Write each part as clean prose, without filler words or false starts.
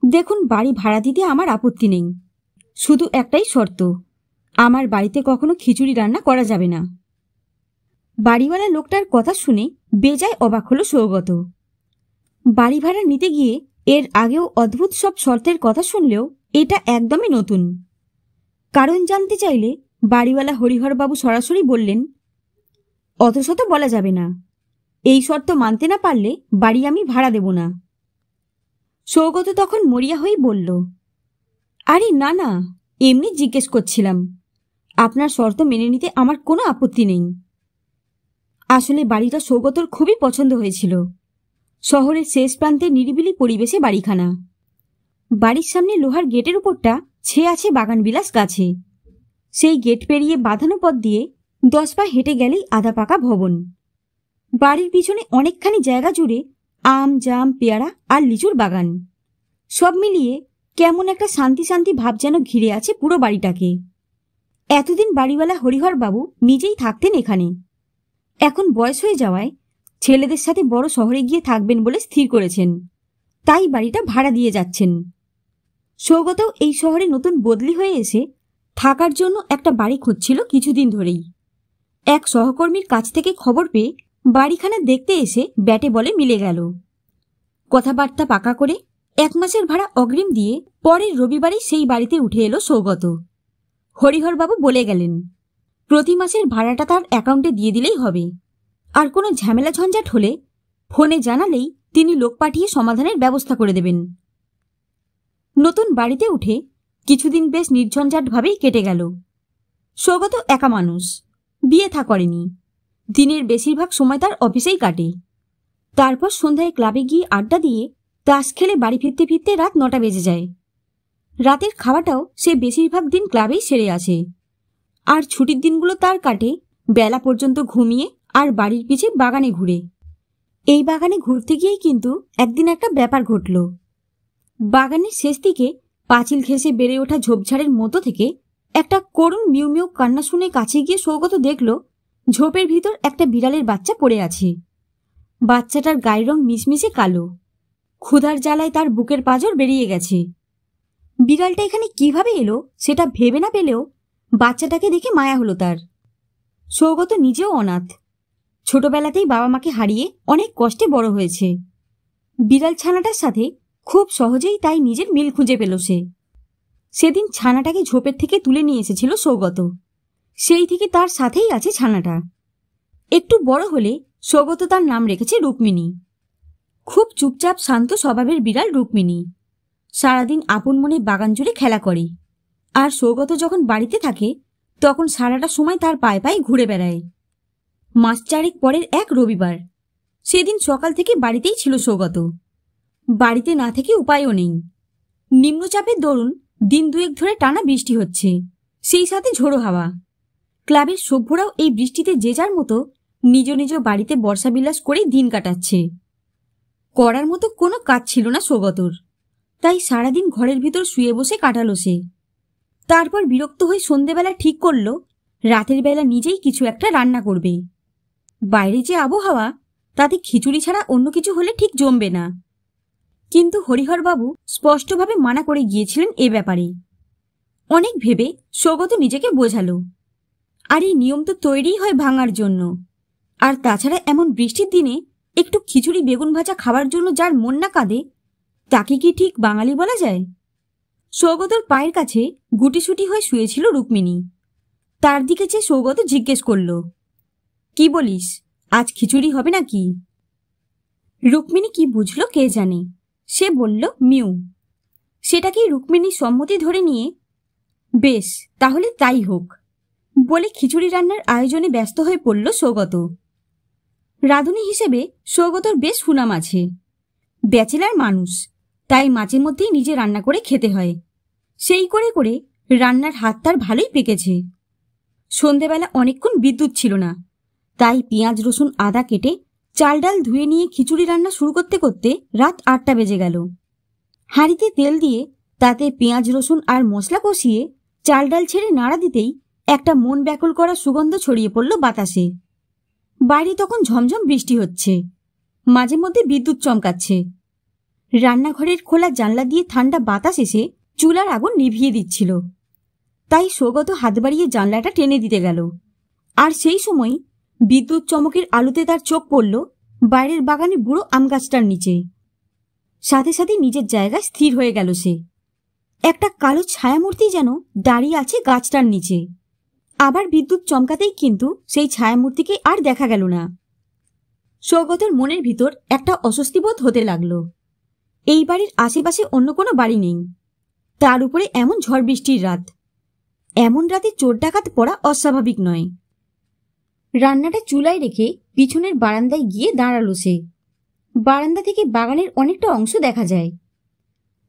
দেখুন, বাড়ি ভাড়া দিতে আমার আপত্তি নেই, শুধু একটাই শর্ত, আমার বাড়িতে কখনো খিচুড়ি রান্না করা যাবে না। বাড়িওয়ালা লোকটার কথা শুনে বেজায় অবাক হলো সৌগত। বাড়ি ভাড়া নিতে গিয়ে এর আগেও অদ্ভুত সব শর্তের কথা শুনলেও এটা একদমই নতুন। কারণ জানতে চাইলে বাড়িওয়ালা হরিহরবাবু সরাসরি বললেন, অত শত বলা যাবে না, এই শর্ত মানতে না পারলে বাড়ি আমি ভাড়া দেব না। সৌগত তখন মরিয়া হয়েই বলল, আরে না না, এমনি জিজ্ঞেস করছিলাম, আপনার শর্ত মেনে নিতে আমার কোনো আপত্তি নেই। আসলে বাড়িটা সৌগতর খুবই পছন্দ হয়েছিল। শহরের শেষ প্রান্তে নিরিবিলি পরিবেশে বাড়িখানা। বাড়ির সামনে লোহার গেটের উপরটা ছেয়ে আছে বাগানবিলাস গাছে। সেই গেট পেরিয়ে বাঁধানো পথ দিয়ে 10 পা হেঁটে গেলেই আধা পাকা ভবন। বাড়ির পিছনে অনেকখানি জায়গা জুড়ে আম, জাম, পেয়ারা আর লিচুর বাগান। সব মিলিয়ে কেমন একটা শান্তি শান্তি ভাব যেন ঘিরে আছে পুরো বাড়িটাকে। এতদিন বাড়িওয়ালা হরিহরবাবু নিজেই থাকতেন এখানে। এখন বয়স হয়ে যাওয়ায় ছেলেদের সাথে বড় শহরে গিয়ে থাকবেন বলে স্থির করেছেন, তাই বাড়িটা ভাড়া দিয়ে যাচ্ছেন। সৌগতও এই শহরে নতুন বদলি হয়ে এসে থাকার জন্য একটা বাড়ি খুঁজছিল কিছুদিন ধরেই। এক সহকর্মীর কাছ থেকে খবর পেয়ে বাড়িখানা দেখতে এসে ব্যাটে বলে মিলে গেল। কথাবার্তা পাকা করে 1 মাসের ভাড়া অগ্রিম দিয়ে পরের রবিবারই সেই বাড়িতে উঠে এলো সৌগত। হরিহরবাবু বলে গেলেন, প্রতি মাসের ভাড়াটা তার অ্যাকাউন্টে দিয়ে দিলেই হবে, আর কোনো ঝামেলা ঝঞ্ঝাট হলে ফোনে জানালেই তিনি লোক পাঠিয়ে সমাধানের ব্যবস্থা করে দেবেন। নতুন বাড়িতে উঠে কিছুদিন বেশ নির্ঝঞ্ঝাটভাবেই কেটে গেল। সৌগত একা মানুষ, বিয়ে থা করেনি। দিনের বেশিরভাগ সময় তার অফিসেই কাটে। তারপর সন্ধ্যায় ক্লাবে গিয়ে আড্ডা দিয়ে তাস খেলে বাড়ি ফিরতে ফিরতে রাত 9টা বেজে যায়। রাতের খাওয়াটাও সে বেশিরভাগ দিন ক্লাবেই সেরে আসে। আর ছুটির দিনগুলো তার কাটে বেলা পর্যন্ত ঘুমিয়ে আর বাড়ির পিছে বাগানে ঘুরে। এই বাগানে ঘুরতে গিয়েই কিন্তু একদিন একটা ব্যাপার ঘটল। বাগানের শেষ দিকে পাঁচিল ঘেঁষে বেড়ে ওঠা ঝোপঝাড়ের মতো থেকে একটা করুণ মিউ মিউ কান্না শুনে কাছে গিয়ে সৌগত দেখল ঝোপের ভিতর একটা বিড়ালের বাচ্চা পড়ে আছে। বাচ্চাটার গায়ের রং মিশমিশে কালো। ক্ষুধার জ্বালায় তার বুকের পাঁজর বেরিয়ে গেছে। বিড়ালটা এখানে কিভাবে এলো সেটা ভেবে না পেলেও বাচ্চাটাকে দেখে মায়া হলো তার। সৌগত নিজেও অনাথ। ছোটবেলাতেই বাবা মাকে হারিয়ে অনেক কষ্টে বড় হয়েছে। বিড়াল ছানাটার সাথে খুব সহজেই তাই নিজের মিল খুঁজে পেল সে। সেদিন ছানাটাকে ঝোপের থেকে তুলে নিয়ে এসেছিল সৌগত। সেই থেকে তার সাথেই আছে ছানাটা। একটু বড় হলে সৌগত তার নাম রেখেছে রুক্মিণী। খুব চুপচাপ শান্ত স্বভাবের বিড়াল রুক্মিণী। সারাদিন আপন মনে বাগান জুড়ে খেলা করে। আর সৌগত যখন বাড়িতে থাকে তখন সারাটা সময় তার পায়ে পায়ে ঘুরে বেড়ায়। মাস 4 পরের এক রবিবার, সেদিন সকাল থেকে বাড়িতেই ছিল সৌগত। বাড়িতে না থেকে উপায়ও নেই। নিম্নচাপের দরুন দিন 2 ধরে টানা বৃষ্টি হচ্ছে, সেই সাথে ঝোড়ো হাওয়া। ক্লাবের সভ্যরাও এই বৃষ্টিতে যে যার মতো নিজ নিজ বাড়িতে বর্ষাবিলাস করেই দিন কাটাচ্ছে। করার মতো কোনো কাজ ছিল না সৌগতর, তাই সারাদিন ঘরের ভিতর শুয়ে বসে কাটালো সে। তারপর বিরক্ত হয়ে সন্ধেবেলা ঠিক করল রাতের বেলা নিজেই কিছু একটা রান্না করবে। বাইরে যে আবহাওয়া, তাতে খিচুড়ি ছাড়া অন্য কিছু হলে ঠিক জমবে না। কিন্তু হরিহরবাবু স্পষ্টভাবে মানা করে গিয়েছিলেন এ ব্যাপারে। অনেক ভেবে সৌগত নিজেকে বোঝালো, আর এই নিয়ম তো তৈরিই হয় ভাঙার জন্য। আর তাছাড়া এমন বৃষ্টির দিনে একটু খিচুড়ি বেগুন ভাজা খাওয়ার জন্য যার মন না কাঁদে, তাকে কি ঠিক বাঙালি বলা যায়? সৌগতর পায়ের কাছে গুটিসুটি হয়ে শুয়েছিল রুক্মিণী। তার দিকে চেয়ে সৌগত জিজ্ঞেস করল, কি বলিস, আজ খিচুড়ি হবে নাকি? রুক্মিণী কি বুঝল কে জানে, সে বলল মিউ। সেটাকেই রুক্মিণীর সম্মতি ধরে নিয়ে বেশ, তাহলে তাই হোক বলে খিচুড়ি রান্নার আয়োজনে ব্যস্ত হয়ে পড়ল সৌগত। রাঁধুনি হিসেবে সৌগতর বেশ সুনাম আছে। ব্যাচেলার মানুষ, তাই মাঝে মধ্যেই নিজে রান্না করে খেতে হয়। সেই করে করে রান্নার হাত তার ভালোই পেকেছে। সন্ধেবেলা অনেকক্ষণ বিদ্যুৎ ছিল না, তাই পেঁয়াজ রসুন আদা কেটে চাল ডাল ধুয়ে নিয়ে খিচুড়ি রান্না শুরু করতে করতে রাত 8টা বেজে গেল। হাঁড়িতে তেল দিয়ে তাতে পেঁয়াজ রসুন আর মশলা কষিয়ে চাল ডাল ছেড়ে নাড়া দিতেই একটা মন ব্যাকুল করা সুগন্ধ ছড়িয়ে পড়ল বাতাসে। বাইরে তখন ঝমঝম বৃষ্টি হচ্ছে, মাঝে মধ্যে বিদ্যুৎ চমকাচ্ছে। রান্নাঘরের খোলা জানলা দিয়ে ঠান্ডা বাতাস এসে চুলার আগুন নিভিয়ে দিচ্ছিল। তাই সৌগত হাত বাড়িয়ে জানলাটা টেনে দিতে গেল। আর সেই সময় বিদ্যুৎ চমকের আলোতে তার চোখ পড়ল বাইরের বাগানে বুড়ো আম গাছটার নিচে। সাথে সাথে নিজের জায়গায় স্থির হয়ে গেল সে। একটা কালো ছায়ামূর্তি যেন দাঁড়িয়ে আছে গাছটার নিচে। আবার বিদ্যুৎ চমকাতেই কিন্তু সেই ছায়ামূর্তিকে আর দেখা গেল না। সৌগতের মনের ভিতর একটা অস্বস্তিবোধ হতে লাগল। এই বাড়ির আশেপাশে অন্য কোনো বাড়ি নেই, তার উপরে এমন ঝড় বৃষ্টির রাত। এমন রাতে চোর ডাকাত পড়া অস্বাভাবিক নয়। রান্নাটা চুলায় রেখে পিছনের বারান্দায় গিয়ে দাঁড়ালো সে। বারান্দা থেকে বাগানের অনেকটা অংশ দেখা যায়।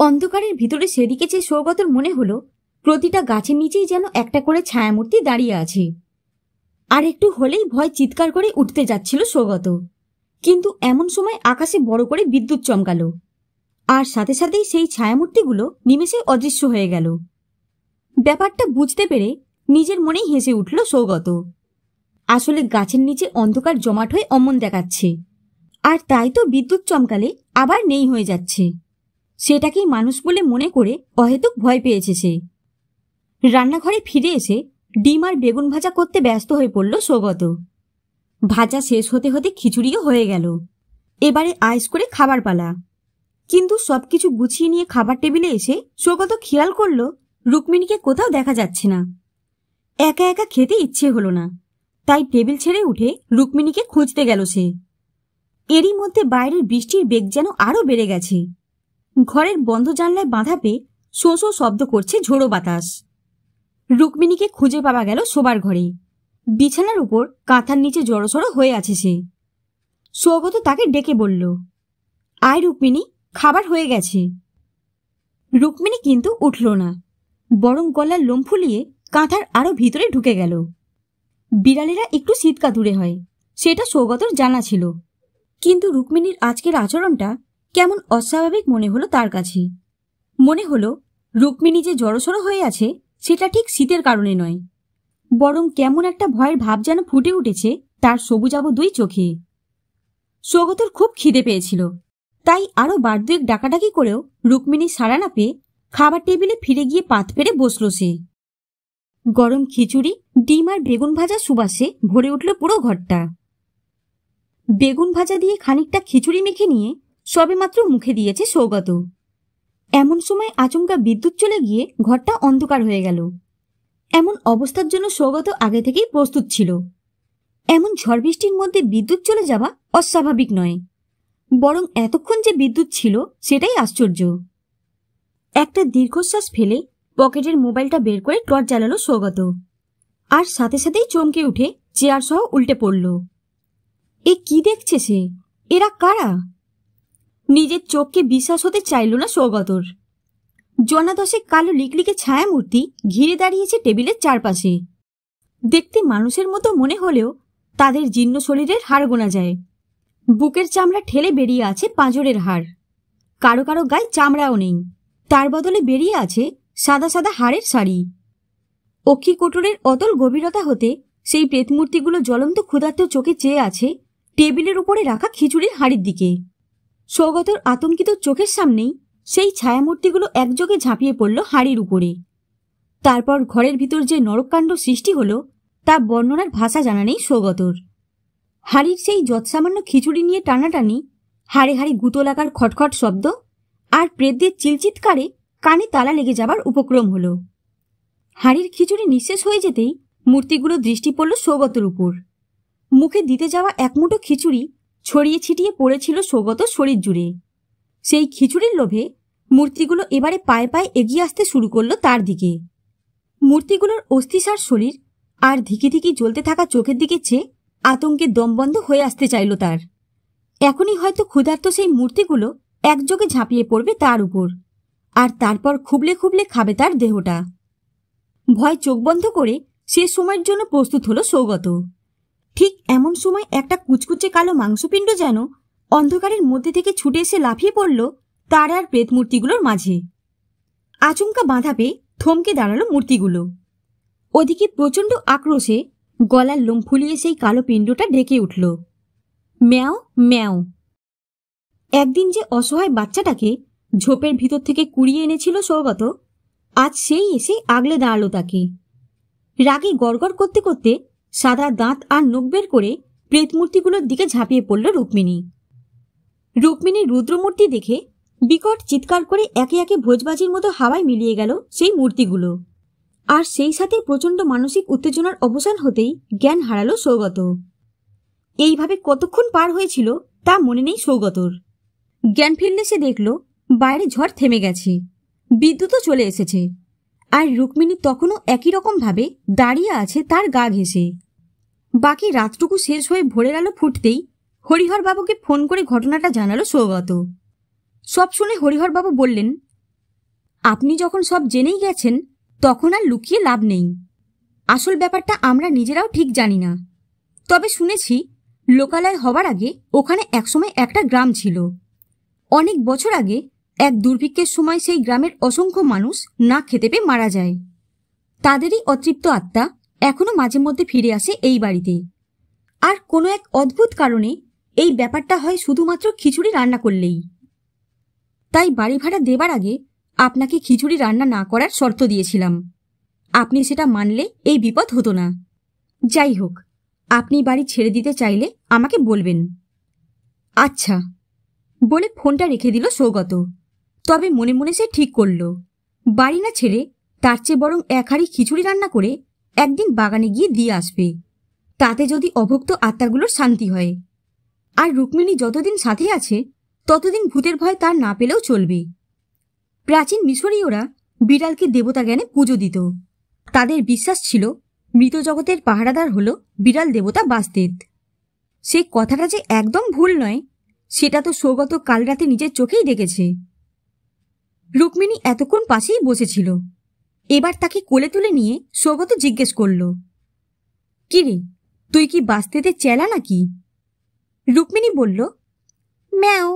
অন্ধকারের ভিতরে সেদিকে চেয়ে সৌগতর মনে হলো প্রতিটা গাছের নিচেই যেন একটা করে ছায়ামূর্তি দাঁড়িয়ে আছে। আর একটু হলেই ভয় চিৎকার করে উঠতে যাচ্ছিল সৌগত। কিন্তু এমন সময় আকাশে বড় করে বিদ্যুৎ চমকালো, আর সাথে সাথেই সেই ছায়ামূর্তিগুলো নিমেষে অদৃশ্য হয়ে গেল। ব্যাপারটা বুঝতে পেরে নিজের মনেই হেসে উঠল সৌগত। আসলে গাছের নিচে অন্ধকার জমাট হয়ে অমন দেখাচ্ছে, আর তাই তো বিদ্যুৎ চমকালে আবার নেই হয়ে যাচ্ছে। সেটাকেই মানুষ বলে মনে করে অহেতুক ভয় পেয়েছে সে। রান্নাঘরে ফিরে এসে ডিম আর বেগুন ভাজা করতে ব্যস্ত হয়ে পড়ল সৌগত। ভাজা শেষ হতে হতে খিচুড়িও হয়ে গেল। এবারে আয়েস করে খাবার পালা। কিন্তু সবকিছু গুছিয়ে নিয়ে খাবার টেবিলে এসে সৌগত খেয়াল করল রুক্মিণীকে কোথাও দেখা যাচ্ছে না। একা একা খেতে ইচ্ছে হলো না, তাই টেবিল ছেড়ে উঠে রুক্মিণীকে খুঁজতে গেল সে। এরই মধ্যে বাইরের বৃষ্টির বেগ যেন আরও বেড়ে গেছে। ঘরের বন্ধ জানলায় বাঁধা পেয়ে শো শো শব্দ করছে ঝোড়ো বাতাস। রুক্মিণীকে খুঁজে পাওয়া গেল শোবার ঘরে। বিছানার উপর কাঁথার নিচে জড়সড় হয়ে আছে সে। সৌগত তাকে ডেকে বলল, আয় রুক্মিণী, খাবার হয়ে গেছে। রুক্মিণী কিন্তু উঠল না, বরং গলার লোম ফুলিয়ে কাঁথার আরো ভিতরে ঢুকে গেল। বিড়ালেরা একটু শীতকাতুরে হয়, সেটা সৌগতর জানা ছিল। কিন্তু রুক্মিণীর আজকের আচরণটা কেমন অস্বাভাবিক মনে হলো তার কাছে। মনে হলো রুক্মিণী যে জড়সড় হয়ে আছে সেটা ঠিক শীতের কারণে নয়, বরং কেমন একটা ভয়ের ভাব যেন ফুটে উঠেছে তার সবুজাব দুই চোখে। সৌগতর খুব খিদে পেয়েছিল, তাই আরো বার দুয়েক ডাকাডাকি করেও রুক্মিণী সাড়া না পেয়ে খাবার টেবিলে ফিরে গিয়ে পাত পেরে বসল সে। গরম খিচুড়ি, ডিম আর বেগুন ভাজা সুবাসে ভরে উঠল পুরো ঘরটা। বেগুন ভাজা দিয়ে খানিকটা খিচুড়ি মেখে নিয়ে সবেমাত্র মুখে দিয়েছে সৌগত। এমন সময় আচমকা বিদ্যুৎ চলে গিয়ে ঘরটা অন্ধকার হয়ে গেল। এমন অবস্থার জন্য সৌগত আগে থেকেই প্রস্তুত ছিল। এমন ঝড় বৃষ্টির মধ্যে বিদ্যুৎ চলে যাওয়া অস্বাভাবিক নয়, বরং এতক্ষণ যে বিদ্যুৎ ছিল সেটাই আশ্চর্য। একটা দীর্ঘশ্বাস ফেলে পকেটের মোবাইলটা বের করে টর্চ জ্বালালো সৌগত, আর সাথে সাথেই চমকে উঠে চেয়ার সহ উল্টে পড়ল। এ কি দেখছে সে? এরা কারা? নিজের চোখকে বিশ্বাস হতে চাইল না সৌগতর। জনাদশেক কালো লিকলিকে ছায়ামূর্তি ঘিরে দাঁড়িয়েছে টেবিলের চারপাশে। দেখতে মানুষের মতো মনে হলেও তাদের জীর্ণ শরীরের হাড় গোনা যায়। বুকের চামড়া ঠেলে বেরিয়ে আছে পাঁজরের হাড়। কারো কারো গায়ে চামড়াও নেই, তার বদলে বেরিয়ে আছে সাদা সাদা হাড়ের শাড়ি। অক্ষিকোটরের অতল গভীরতা হতে সেই প্রেতমূর্তিগুলো জ্বলন্ত ক্ষুধার্ত চোখে চেয়ে আছে টেবিলের উপরে রাখা খিচুড়ির হাড়ির দিকে। সৌগতর আতঙ্কিত চোখের সামনেই সেই ছায়ামূর্তিগুলো একযোগে ঝাঁপিয়ে পড়ল হাড়ির উপরে। তারপর ঘরের ভিতর যে নরককাণ্ড সৃষ্টি হলো তা বর্ণনার ভাষা জানা নেই সৌগতর। হাড়ির সেই যৎসামান্য খিচুড়ি নিয়ে টানাটানি, হাড়ে হাড়ে গুঁতো লাগার খটখট শব্দ, আর প্রেতদের চিলচিৎকারে কানে তালা লেগে যাবার উপক্রম হলো। হাড়ির খিচুড়ি নিঃশেষ হয়ে যেতেই মূর্তিগুলো দৃষ্টি পড়ল সৌগতর উপর। মুখে দিতে যাওয়া এক মুঠো খিচুড়ি ছড়িয়ে ছিটিয়ে পড়েছিল সৌগতর শরীর জুড়ে। সেই খিচুড়ির লোভে মূর্তিগুলো এবারে পায়ে পায়ে এগিয়ে আসতে শুরু করলো তার দিকে। মূর্তিগুলোর অস্থিসার শরীর আর ধিকি ধিকি জ্বলতে থাকা চোখের দিকে চেয়ে আতঙ্কে দমবন্ধ হয়ে আসতে চাইল তার। এখনই হয়তো ক্ষুধার্ত সেই মূর্তিগুলো একযোগে ঝাঁপিয়ে পড়বে তার উপর, আর তারপর খুবলে খুবলে খাবে তার দেহটা। ভয় চোখ বন্ধ করে সে সময়ের জন্য প্রস্তুত হলো সৌগত। ঠিক এমন সময় একটা কুচকুচে কালো মাংসপিণ্ড যেন অন্ধকারের মধ্যে থেকে ছুটে এসে লাফিয়ে পড়ল তার আর প্রেত মূর্তিগুলোর মাঝে। আচমকা বাঁধা পেয়ে থমকে দাঁড়ালো মূর্তিগুলো। ওদিকে প্রচণ্ড আক্রোশে গলার লোম ফুলিয়ে সেই কালো পিণ্ডটা ডেকে উঠল, ম্যাও ম্যাও। একদিন যে অসহায় বাচ্চাটাকে ঝোপের ভিতর থেকে কুড়িয়ে এনেছিল সৌগত, আজ সেই এসে আগলে দাঁড়ালো তাকে। রাগে গড়গড় করতে করতে সাদা দাঁত আর নখ বের করে প্রেতমূর্তিগুলোর দিকে ঝাঁপিয়ে পড়ল রুক্মিণী। রুক্মিণীর রুদ্রমূর্তি দেখে বিকট চিৎকার করে একে একে ভোজবাজির মতো হাওয়ায় মিলিয়ে গেল সেই মূর্তিগুলো। আর সেই সাথে প্রচণ্ড মানসিক উত্তেজনার অবসান হতেই জ্ঞান হারালো সৌগত। এইভাবে কতক্ষণ পার হয়েছিল তা মনে নেই সৌগতর। জ্ঞান ফিরলে সে দেখল বাইরে ঝড় থেমে গেছে, বিদ্যুৎও চলে এসেছে, আর রুক্মিণী তখনও একই রকমভাবে দাঁড়িয়ে আছে তার গা ঘেঁষে। বাকি রাতটুকু শেষ হয়ে ভোরের আলো ফুটতেই হরিহরবাবুকে ফোন করে ঘটনাটা জানালো সৌগত। সব শুনে হরিহরবাবু বললেন, আপনি যখন সব জেনেই গেছেন তখন আর লুকিয়ে লাভ নেই। আসল ব্যাপারটা আমরা নিজেরাও ঠিক জানি না, তবে শুনেছি লোকালয় হবার আগে ওখানে একসময় একটা গ্রাম ছিল। অনেক বছর আগে এক দুর্ভিক্ষের সময় সেই গ্রামের অসংখ্য মানুষ না খেতে পেয়ে মারা যায়। তাদেরই অতৃপ্ত আত্মা এখনো মাঝে মধ্যে ফিরে আসে এই বাড়িতে। আর কোনো এক অদ্ভুত কারণে এই ব্যাপারটা হয় শুধুমাত্র খিচুড়ি রান্না করলেই। তাই বাড়ি ভাড়া দেবার আগে আপনাকে খিচুড়ি রান্না না করার শর্ত দিয়েছিলাম। আপনি সেটা মানলে এই বিপদ হতো না। যাই হোক, আপনি বাড়ি ছেড়ে দিতে চাইলে আমাকে বলবেন। আচ্ছা বলে ফোনটা রেখে দিল সৌগত। তবে মনে মনে সে ঠিক করল, বাড়ি না ছেড়ে তার চেয়ে বরং এক হাঁড়ি খিচুড়ি রান্না করে একদিন বাগানে গিয়ে দিয়ে আসবে। তাতে যদি অভুক্ত আত্মাগুলোর শান্তি হয়। আর রুক্মিণী যতদিন সাথে আছে ততদিন ভূতের ভয় তার না পেলেও চলবে। প্রাচীন মিশরীয়রা বিড়ালকে দেবতা জ্ঞানে পুজো দিত। তাদের বিশ্বাস ছিল মৃত জগতের পাহারাদার হল বিড়াল দেবতা বাস্তেত। সে কথাটা যে একদম ভুল নয় সেটা তো সৌগত কাল রাতে নিজের চোখেই দেখেছে। রুক্মিণী এতক্ষণ পাশেই বসেছিল। এবার তাকে কোলে তুলে নিয়ে সৌগত জিজ্ঞেস করল, কিরে, তুই কি বাস্তেতে চেলা নাকি? রুক্মিণী বলল, ম্যাও।